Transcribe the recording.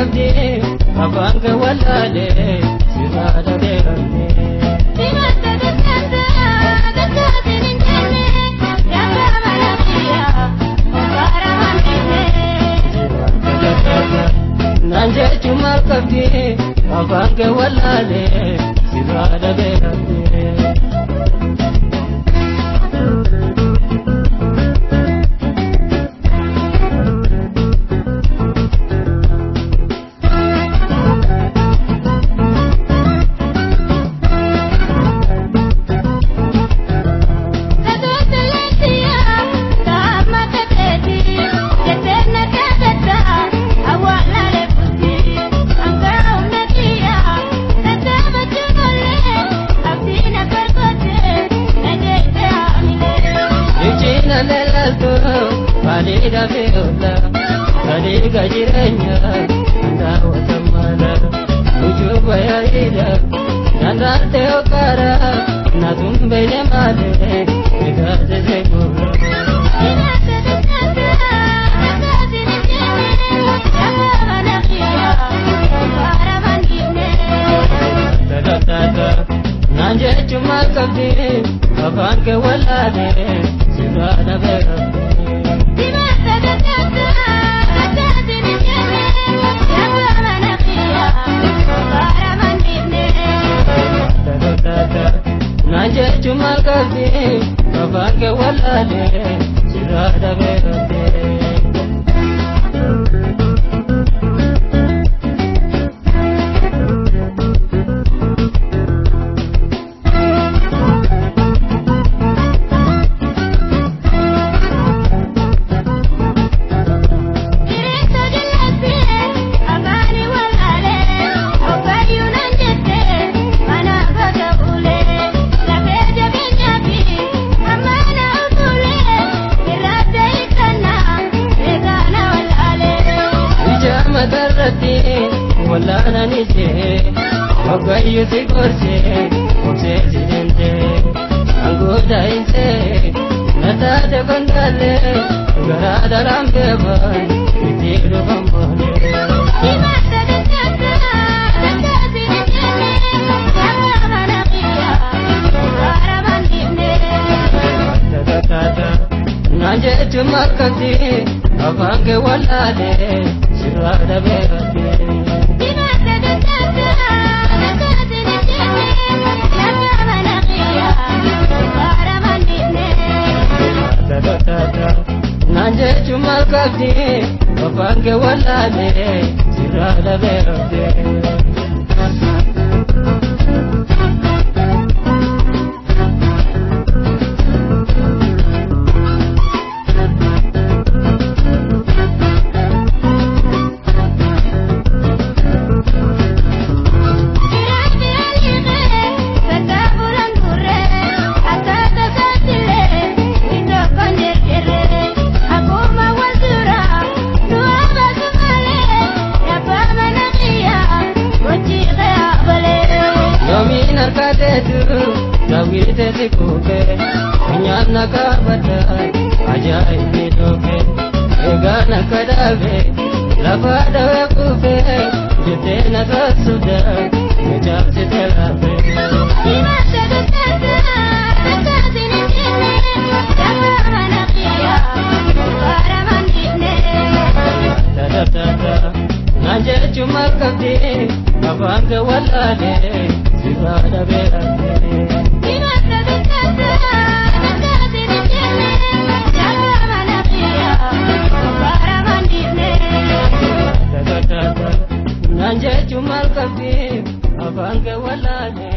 kabdi afaan ke wallale sirada beerane Dimata dakata dakatin injane ya malakiya bara mandine nanje cuma kabdi afaan ke wallale sirada beerane Valida feola, valida jirenya, anda watamala, ujuba ya ida, nanda teokara, natumbe ne male, ida zezegura. Nanje cuma kabdi, afaan ke wallale, sirada beerane. Nanje cuma kabdi afaan ke wallale sirada beerane wala nanise ogayu sigorse okse sidente angoda inse nata de bandale garada rambe ban itiru bambone Dimata dakata dakatin injane ya malakiya bara mandine nanje cuma kabdi afaan ke wallale sirada beerane Nanje cuma kabdi afaan ke wallale sirada beerane Zawite sikuke, nyana kabata, ajaib doke, egana kadave, lafada wekufe, jetena kasuda, ngejap setelabe. Dimata dakata dakatin injane ya malakiya bara mandine nanje cuma kabdi afaan ke wallale sirada beerane Dimata dakata dakatin injane ya malakiya bara mandine nanje cuma kabdi afaan ke wallale